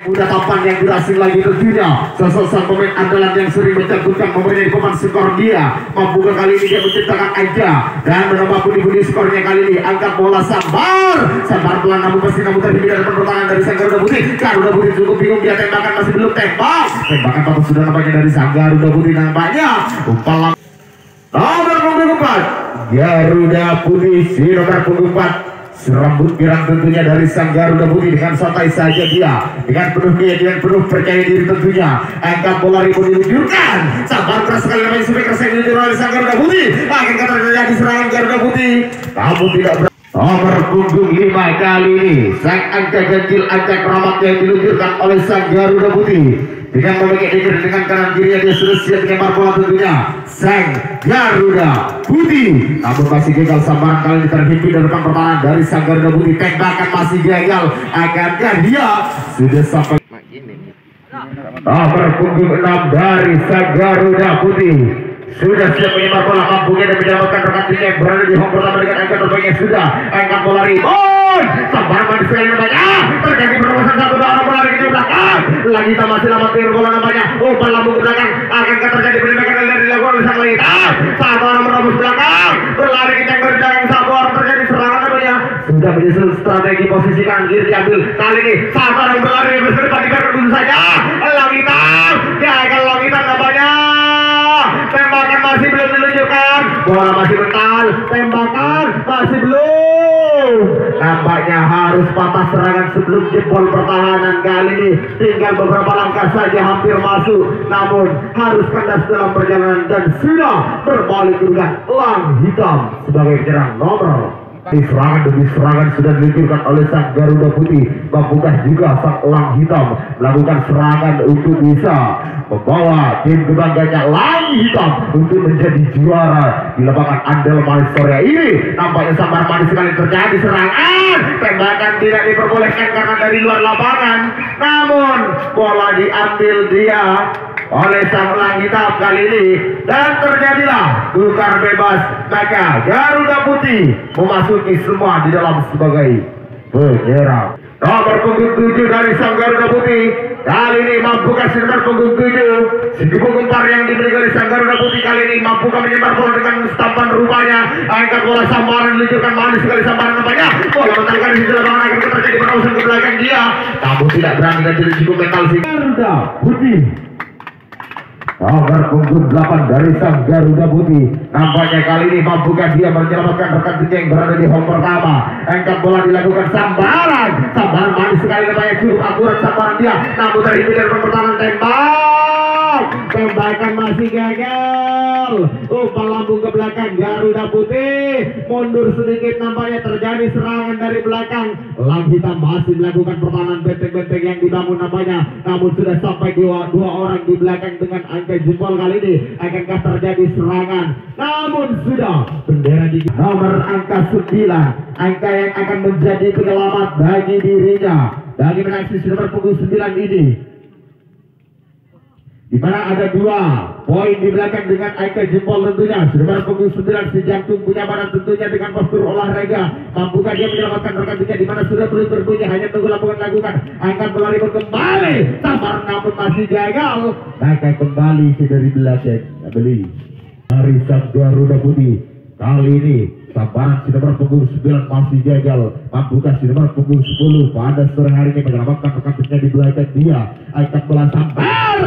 Udah tampan yang berhasil lagi tentunya sosok sang pemain andalan yang sering mencantumkan pemain papan skor dia. Mampukah kali ini dia menciptakan aja dan menambah pundi-pundi skornya kali ini. Angkat bola Sambar pelan namun terhindar dari pertahanan dari sang Garuda Putih. Garuda Putih cukup bingung, dia tembakan masih belum tembakan patah sudah nampaknya dari sang Garuda Putih. Nampaknya umpan nomor punggung 4 Garuda Putih si nomor punggung 4 serambut pirang tentunya dari sang Garuda Putih. Dengan santai saja dia, dengan penuh keyakinan, penuh percaya diri tentunya. Angkat bola ribut diluncurkan, Sambar keras sekali namanya sampai keras yang diluncurkan oleh sang Garuda Putih. Akan kata terjadi serangan Garuda Putih, namun tidak nomor punggung 5 kali ini sang angka ganjil, angka keramat yang diluncurkan oleh sang Garuda Putih. Dengan memakai diri dengan kanan kirinya dia sudah siap menyambar bola tentunya sang Garuda Putih. Namun masih gagal, Sambaran kali ini terhimpit dari depan pertahanan dari sang Garuda Putih. Tembakan masih gagal, akankah dia sudah sampai nomor punggung 6 dari sang Garuda Putih sudah siap menyambar bola, mampunya dan menyelamatkan rekan timnya yang berada di home pertama dengan angka terbaiknya. Sudah angkat bola ribut, Sambaran manis sekali namanya, terjadi perluasan satu bola lari ke belakang. Lagi kita masih lamatir bola namanya, umpan lambung ke belakang. Akankah terjadi penembakan dari dilakukan oleh sang Lagi satu orang menembus belakang, berlari kencang dari belakang, satu orang terjadi serangan namanya. Sudah menyusun strategi posisi kanan kiri diambil. Kali ini satu orang berlari ke depan dibiarkan dulu saja. Langitan, gagal Langitan namanya. Tembakan masih belum diluncurkan, bola masih mental, tembakan masih belum. Nampaknya harus patah serangan sebelum jebol pertahanan. Kali ini tinggal beberapa langkah saja hampir masuk, namun harus kandas dalam perjalanan dan sudah berbalik dengan elang hitam sebagai penyerang nomor. Serangan demi serangan sudah diluncurkan oleh sang Garuda Putih. Mampukah juga sang elang hitam melakukan serangan untuk bisa membawa tim kebanggaannya elang hitam untuk menjadi juara di lapangan Andel Manis Korea ini. Nampaknya Sambar manis sekali terjadi serangan, tembakan tidak diperbolehkan karena dari luar lapangan, namun bola diambil dia oleh sang elang hitam kali ini dan terjadilah tukar bebas. Maka Garuda Putih memasuki semua di dalam sebagai penyerang. Nomor punggung 7 dari sang Garuda Putih kali ini mampukah si nomor punggung 7 si punggung 4 yang dimiliki oleh sang Garuda Putih kali ini mampukah menyebar bola dengan stampan rupanya. Angkat bola Sambaran diluncurkan manis sekali Sambaran namanya, bola mentalkan di sisi lapangan. Akan terjadi penausan ke belakang dia, namun tidak berani dan tidak cukup mental si Garuda Putih. Nomor punggung 8 dari sang Garuda Putih nampaknya kali ini mampukah dia menyelamatkan rekan timnya yang berada di home pertama. Angkat bola dilakukan Sambaran manis sekali namanya, cukup akurat Sambaran dia, namun terhindar dari pertahanan. Tembakan masih gagal, umpan lambung ke belakang. Garuda Putih mundur sedikit, nampaknya terjadi serangan dari belakang. Elang hitam masih melakukan pertahanan benteng-benteng yang dibangun nampaknya, namun sudah sampai dua orang di belakang dengan angka jempol. Kali ini akankah terjadi serangan, namun sudah bendera di nomor angka 9, angka yang akan menjadi penyelamat bagi dirinya bagi menangsi nomor punggung 9 ini, di mana ada 2 poin di belakang dengan angka jempol tentunya. Nomor punggung 9 si jantung punya badan tentunya dengan postur olahraga. Mampukah dia menyelamatkan rekan timnya di mana sudah belum berbunyi, hanya tunggu lakukan angkat melari kembali Sambar namun masih gagal. Maka kembali si dari belakang beli dari sang Garuda Putih. Kali ini Sambaran si nomor punggung 9 masih gagal. Mampukah si nomor punggung 10 pada sore hari ini menyelamatkan rekan timnya di belakang dia. Angkat bola Sambar,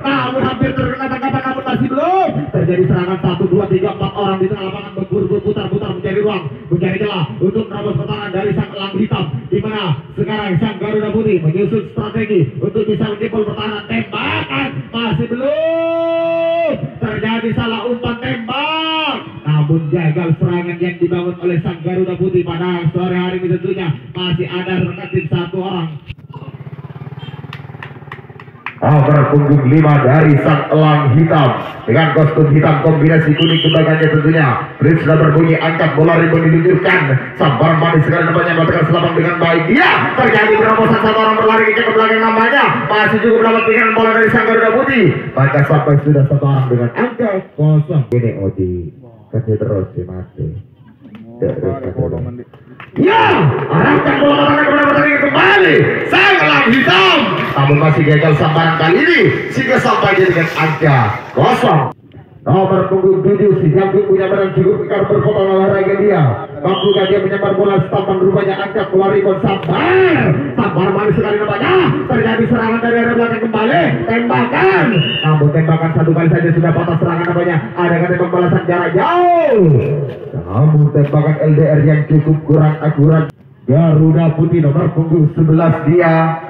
namun hampir terkena tangkapan, namun masih belum. Terjadi serangan 1, 2, 3, 4 orang di tengah lapangan berputar-putar mencari ruang, mencari celah untuk menerobos pertahanan dari sang elang hitam. Di mana sekarang sang Garuda Putih menyusun strategi untuk bisa menjebol pertahanan. Tembakan masih belum. Terjadi salah umpan tembak, namun gagal serangan yang dibangun oleh sang Garuda Putih pada sore hari ini. Tentunya masih ada rekan tim 1 orang. Nomor punggung 5 dari sang elang hitam dengan kostum hitam kombinasi kuning kebanggaannya tentunya. Blitz sudah berbunyi, angkat bola ribut diluncurkan. Sambar manis sekali nampaknya melakukan selapang dengan baik. Dia terjadi perobosan, 1 orang berlari ke belakang namanya, masih cukup mendapatkan bola dari sang Garuda Putih. Maka sampai sudah 1 orang dengan angka 0. Ini Odi kasih terus si mati. Ya, arahkan bola pertahanan kepada pertandingan kembali. Sang Elang Hitam. Namun masih gagal sambaran kali ini sehingga sampai dengan angka 0. Nomor punggung 7 si Jambi punya badan cukup kekar berpotongan olahraga dia. Mampukah dia menyambar bola stampan rupanya angkat bola rebound Sabar manis sekali nampaknya. Terjadi serangan dari arah belakang kembali. Tembakan. Namun tembakan satu kali saja sudah patah serangan nampaknya. Ada tembak balasan jarak jauh. Namun tembakan LDR yang cukup kurang akurat. Garuda Putih nomor punggung 11 dia.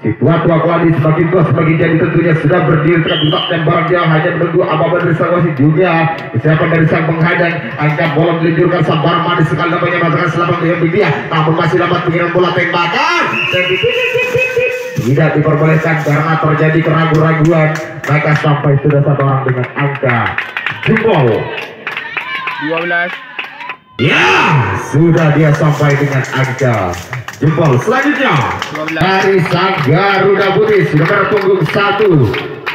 Si tua-tua Kladi semakin tua semakin jadi tentunya sudah berdiri tegak dan barang dia hanya menunggu apa-apa dari sang wasit juga. Kesiapan dari sang penghadang, angkat bola meluncurkan sambar manis sekali nampaknya mengatakan selapang dengan dia, namun masih dapat pengirim bola tembakan dan tidak diperbolehkan karena terjadi keraguan-raguan, maka sampai sudah satu orang dengan angka jempol 12. Ya, sudah dia sampai dengan angka jempol. Selanjutnya dari sang Garuda Putih sudah berpunggung 1.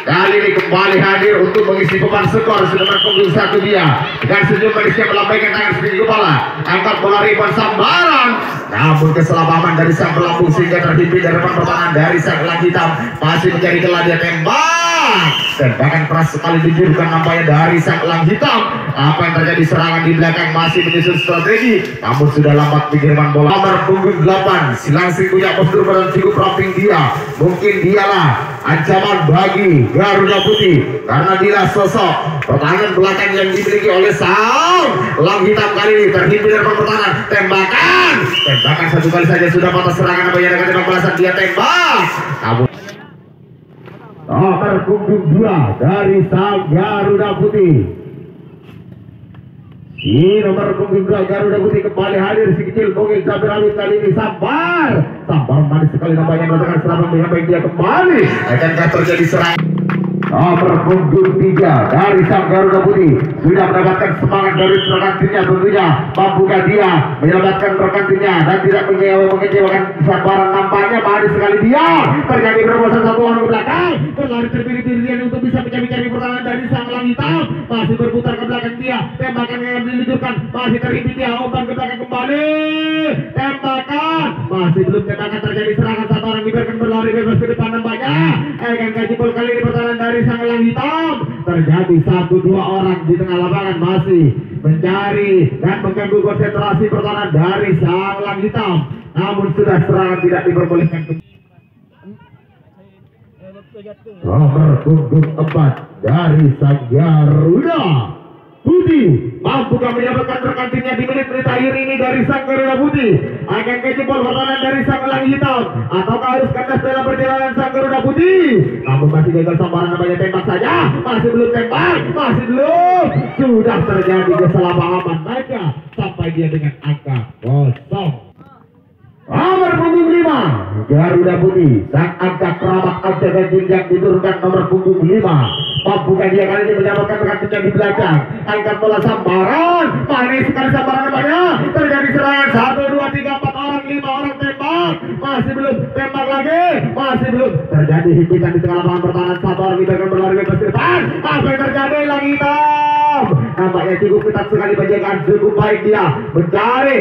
Kali ini kembali hadir untuk mengisi beban skor. Sudah berpunggung 1 dia dengan senyum manisnya melambaikan tangan sedikit kepala, angkat bola rebound sambaran, namun kesalahpahaman dari sang pelambung sehingga terhimpit dari depan pertahanan dari sang Elang Hitam. Masih mencari celah dia tembak, tembakan keras sekali dijurkan nampaknya dari sang Elang Hitam. Apa yang terjadi, serangan di belakang masih menyusun strategi, namun sudah lambat pengiriman bola. Nomor punggung 8 si Langsing punya postur badan cukup ramping dia. Mungkin dialah ancaman bagi Garuda Putih karena dia sosok pertahanan belakang yang dimiliki oleh sang Elang Hitam. Kali ini terhimpit dari pertahanan, tembakan satu kali saja sudah patah serangan apa yang tembak balasan dia tembak. Namun nomor punggung 2 dari sang Garuda Putih. Si nomor punggung 2 Garuda Putih kembali hadir si kecil Bongil Sabir Alit kali ini sambar manis sekali nampaknya mengatakan serangan dengan baik dia kembali. Akankah terjadi serangan? Nomor punggung 3 dari sang Garuda Putih sudah mendapatkan semangat dari rekan timnya, tentunya mampukah dia menyelamatkan rekan timnya dan tidak mengecewakan sambaran. Nampaknya manis sekali dia terjadi perbuatan satu orang ke belakang, berlari terpilih-pilih untuk bisa mencari pertahanan dari sang Elang Hitam. Masih berputar ke belakang dia, tembakan yang diluncurkan masih terhimpit dia, umpan ke belakang kembali, tembakan masih belum tembakan, terjadi serangan satu orang dibiarkan berlari bebas ke depan nampaknya. Akankah jempol kali ini pertahanan dari sang Elang Hitam? Terjadi 1-2 orang di tengah lapangan masih mencari dan mengganggu konsentrasi pertahanan dari sang Elang Hitam, namun sudah serangan tidak diperbolehkan. Nomor punggung 4 dari sang Garuda Putih mampukah menyelamatkan rekan timnya di menit-menit akhir ini dari sang Garuda Putih? Akankah jempol pertahanan dari sang Elang Hitam ataukah harus kandas dalam perjalanan sang Garuda Putih? Namun masih gagal sambaran namanya, tembak saja, masih belum tembak, masih belum, sudah terjadi kesalahpahaman, maka sampai dia dengan angka 0. Nomor punggung 5 Garuda Putih, sang angka kerabat angka jenjang diturunkan nomor punggung 5. Mampukah dia kali ini menyelamatkan rekan timnya di belakang, angkat bola sambaran, manis sekali sambaran namanya, terjadi serangan 1, 2, 3, 4 orang, 5 orang tembak, masih belum, tembak lagi, masih belum, terjadi himpitan di tengah lapangan pertahanan, satu orang dibiarkan berlari bebas ke depan. Apa yang terjadi? Elang Hitam nampaknya cukup ketat sekali penjagaan, cukup baik dia mencari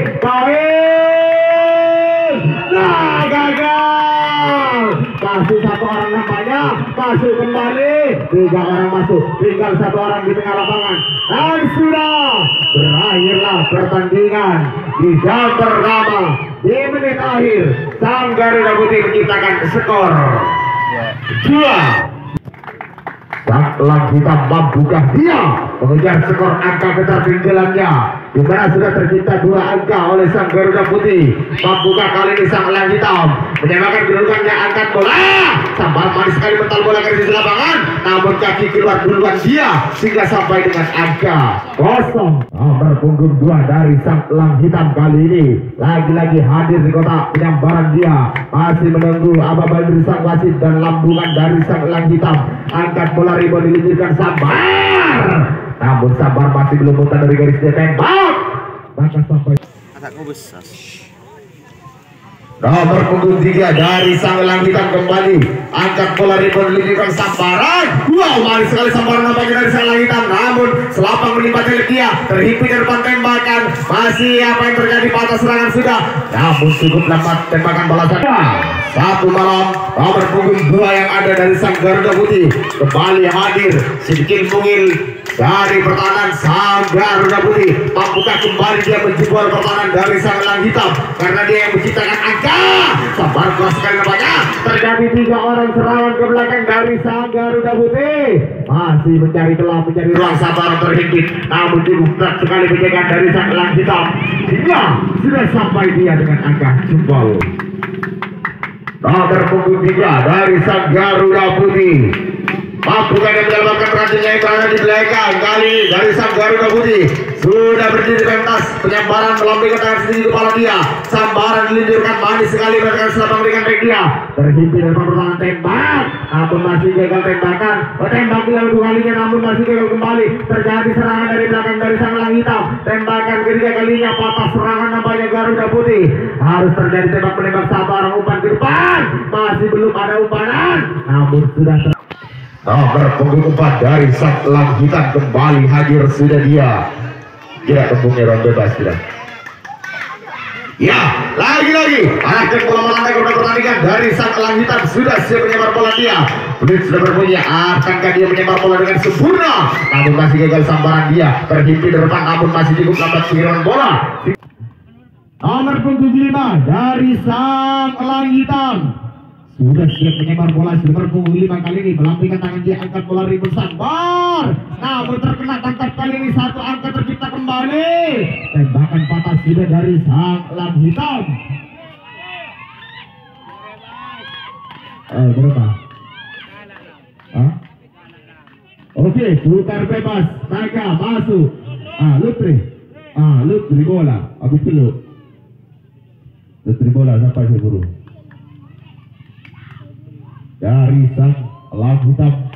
nah gagal, masih satu orang nampaknya masuk kembali, 3 orang masuk, tinggal 1 orang di tengah lapangan dan sudah berakhirlah pertandingan di jam pertama. Di menit akhir sang Garuda Putih menciptakan skor 2. Sang Elang Hitam mampukah dia mengejar skor angka ketertinggalannya, di mana sudah tercipta 2 angka oleh sang Garuda Putih? Mampukah kali ini sang Elang Hitam menyamakan kedudukannya, angkat bola, sambar manis sekali mental bola ke sisi lapangan, namun kaki keluar duluan dia sehingga sampai dengan angka 0. Nomor punggung 2 dari sang Elang Hitam kali ini lagi-lagi hadir di kotak penyambaran dia, masih menunggu apa-apa dari sang wasit dan lambungan dari sang Elang Hitam. Angkat bola rebound diluncurkan sambar, namun sambar masih belum muntah dari garis dia, tembak, maka sampai Agak besar. Nomor punggung 3 dari Sang Elang Hitam kembali angkat bola rebound menunjukkan sambaran. Wow, manis sekali sambaran nampaknya dari Sang Elang Hitam, namun selapang menimpa dia, terhimpit dari depan tembakan. Masih apa yang terjadi, patah serangan sudah, namun cukup lemah tembakan balasan. Satu malam nomor punggung 2 yang ada dari Sang Garuda Putih kembali hadir sedikit mungil dari pertahanan Sang Garuda Putih. Mampukah kembali dia menjebol pertahanan dari Sang Elang Hitam karena dia yang menciptakan angka. Sabar keras sekali nampaknya, terjadi 3 orang serangan ke belakang dari Sang Garuda Putih. Masih mencari celah, mencari ruang, sabar terhimpit, namun cukup berat sekali penjagaan dari Sang Elang Hitam hingga sudah sampai dia dengan angka jempol. Nomor punggung 3 dari Sang Garuda Putih mampukah dia mendapatkan perhatiannya yang berada di belakang. Kali dari Sang Garuda Putih sudah berdiri pentas, penyebaran melambaikan tangan sendiri kepala dia, sambaran diluncurkan manis sekali mereka selapang dengan dia, terhimpit dari pertahanan tembak, namun masih gagal tembakan. Tembak yang kedua kalinya namun masih gagal kembali. Terjadi serangan dari belakang dari Sang Elang Hitam, tembakan ketiga kalinya patah serangan nampaknya Garuda Putih. Harus terjadi tembak menembak, sabar umpan ke depan, masih belum ada umpanan, namun sudah nomor punggung 4 dari Sang Elang Hitam kembali hadir sudah dia. Tidak tembungnya ruang bebas tidak. Ya, lagi-lagi arahkan bola melantai ke pertandingan dari Sang Elang Hitam, sudah siap menyebar bola dia. Peluit sudah berbunyi, akankah dia menyebar bola dengan sempurna? Namun masih gagal sambaran dia, terhimpit di depan, namun masih cukup lambat pengiriman bola. Nomor punggung 5 dari Sang Elang Hitam sudah siap menyebar bola, nomor punggung 5 kali ini melambaikan tangan dia, angkat bola ribut sabar, namun terkena tangkap kali ini, satu angka tercipta kembali, tembakan patah sudah dari Sang Elang Hitam. Berapa? Oke, putar bebas, naga masuk, Lutri bola, habis itu Lutri bola sampai ke guru. Dari Sang Elang Hitam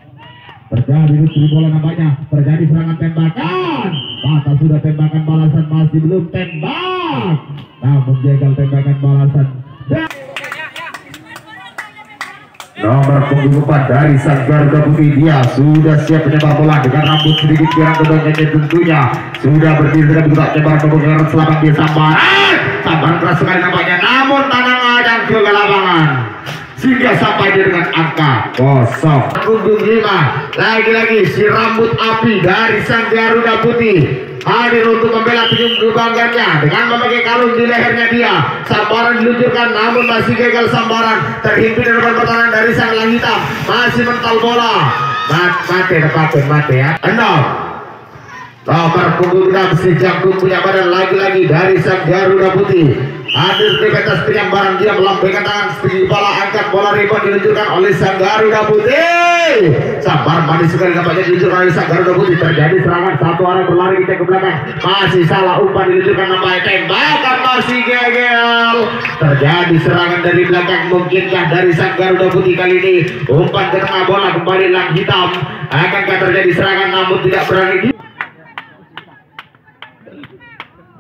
terjadi Lutri bola namanya, terjadi serangan tembakan, patah sudah tembakan balasan, masih belum tembak, namun gagal tembakan balasan. Nomor punggung 4 dari Sang Garuda Putih, dia sudah siap menyebar bola dengan rambut sedikit girang kedongnya, tentunya sudah berdiri dengan buka cebar pembukaan selapang dia, sambaran keras sekali nampaknya, namun tanang ajang ke lapangan sehingga sampai dengan angka kosong. Punggung 5 lagi-lagi si rambut api dari Sang Garuda Putih hadir untuk membela tim kebanggaannya dengan memakai kalung di lehernya dia. Sambaran diluncurkan namun masih gagal sambaran, terhimpit dari pertahanan dari Sang Elang Hitam, masih mental bola. Mati ya. Nomor punggung 6 si Jangkung punya badan lagi-lagi dari Sang Garuda Putih hadir di atas penyambaran, dia melambaikan tangan setinggi kepala, angkat bola rebound diluncurkan oleh Sang Garuda Putih. Sabar manis sekali nampaknya diluncurkan oleh Sang Garuda Putih, terjadi serangan, satu orang berlari kita ke belakang, masih salah umpan diluncurkan nampaknya, tembakan masih gagal. Terjadi serangan dari belakang, mungkinkah dari Sang Garuda Putih kali ini umpan ke tengah, bola kembali Elang Hitam. Akankah terjadi serangan namun tidak berani.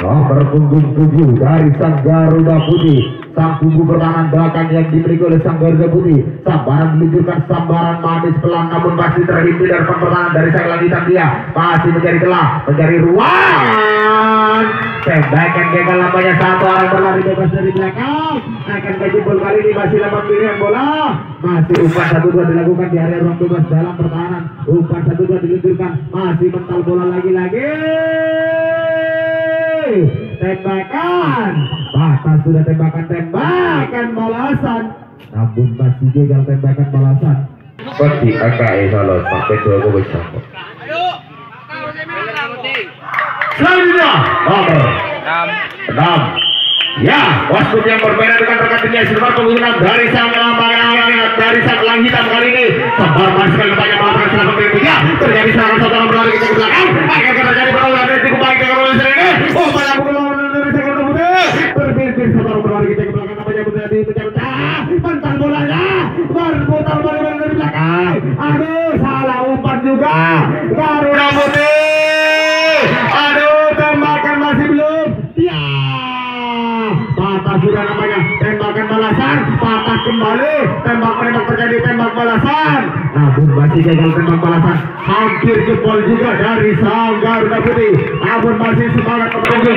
Nomor punggung 7 dari Sang Garuda Putih, sang punggung pertahanan belakang yang dimiliki oleh Sang Garuda Putih, sambaran diluncurkan, sambaran manis pelan namun masih terhimpit dari pertahanan dari Sang Elang Hitam, dia masih mencari celah, mencari ruang, tembakan gagal nampaknya, satu orang berlari bebas dari belakang, akan kejebol kali ini, masih lemah pilihan bola, masih umpan 1-2 dilakukan di area ruang bebas dalam pertahanan, umpan 1-2 diluncurkan, masih mental bola lagi-lagi. Tembakan patah sudah, tembakan balasan, namun masih gagal tembakan balasan. Seperti AKE kalau sampai 2 gol bersama. Selanjutnya nomor 6. Ya, wasit yang berbeda dengan rekan-rekannya sebar penggunaan dari Sang Elang Hitam kali ini. Sabar masih sekali banyak melakukan serangan berikutnya. Terjadi serangan satu orang berlari ke belakang. Akan terjadi perlawanan dari cukup baik dengan oleh ini. Oh, banyak perlawanan dari Sang Garuda Putih. Berbisnis satu orang berlari ke belakang, namanya menjadi pecah-pecah. Mantan bolanya berputar balik dari belakang. Aduh, salah umpan juga. Garuda Putih. Aduh, tembakan masih belum. Ya. Patah sudah namanya, tembakan kembali, tembak terjadi, tembak balasan, namun masih gagal tembak balasan, hampir jebol juga dari sang Garuda Putih, namun masih semangat menunggu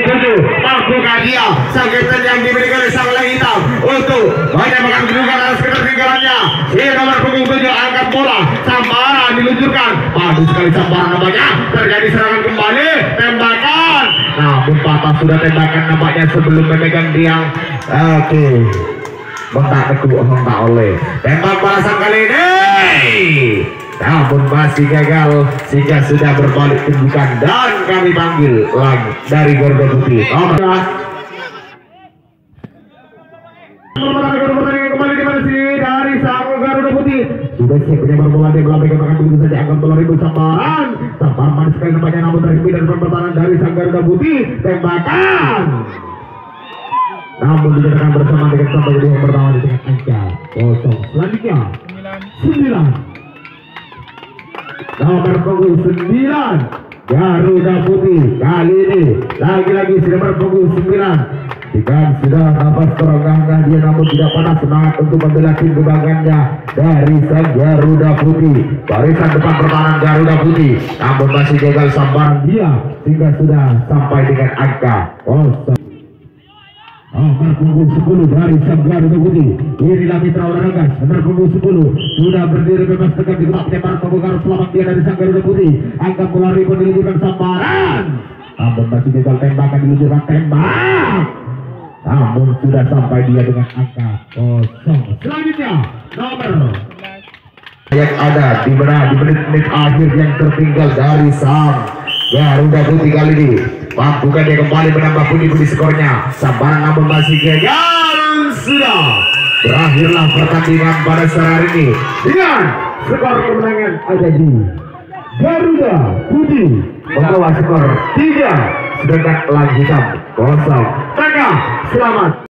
mampukah dia sang kapten yang dimiliki oleh sang Leng Hitam untuk menembakkan kedudukan atas ketertinggalannya. Si nomor punggung 7 angkat bola, sambaran diluncurkan, padu sekali sambaran nampaknya, terjadi serangan kembali, tembakan, namun patah sudah tembakan nampaknya sebelum memegang tiang. Oke, mentak oleh tembak balasan kali ini, namun masih gagal sehingga sudah berbalik kedudukan dan kami panggil lagi dari Garuda Putih. Kembali dimana dari sang Garuda Putih sudah siap penyebar bola, dia melambaikan tangan begitu saja, angkat bola ribu sambaran manis sekali nampaknya, namun terhindar dari pertahanan dari sang Garuda Putih, tembakan, namun dikatakan bersama dengan sampai di yang pertama di tengah angka kosong. Selanjutnya 9 nomor punggung 9 Garuda Putih, kali ini lagi-lagi sudah berpunggung 9. Jika sudah nafas terenggah dia, namun tidak patah semangat untuk membela tim kebanggaannya dari sang Garuda Putih. Barisan depan pertahanan Garuda Putih, namun masih gagal sambaran dia sehingga sudah sampai dengan angka kosong. Nomor punggung 10 dari sang Garuda Putih, inilah Mitra Olahraga. Nomor punggung 10 sudah berdiri bebas tegak di gerak penyebar pembukaan selamat dia dari sang Garuda Putih. Angkat bola ribu diluncurkan sambaran, namun masih gagal tembakan diluncurkan tembak, namun sudah sampai dia dengan angka kosong. Selanjutnya nomor yang ada di menit-menit akhir yang tertinggal dari sang Garuda Putih kali ini, mampukah dia kembali menambah pundi-pundi skornya, sambaran namun masih gagal. Sudah berakhirlah pertandingan pada sore hari ini dengan skor kemenangan ada di Garuda Putih membawa skor 3, sedangkan Leng Hitam 0. Maka selamat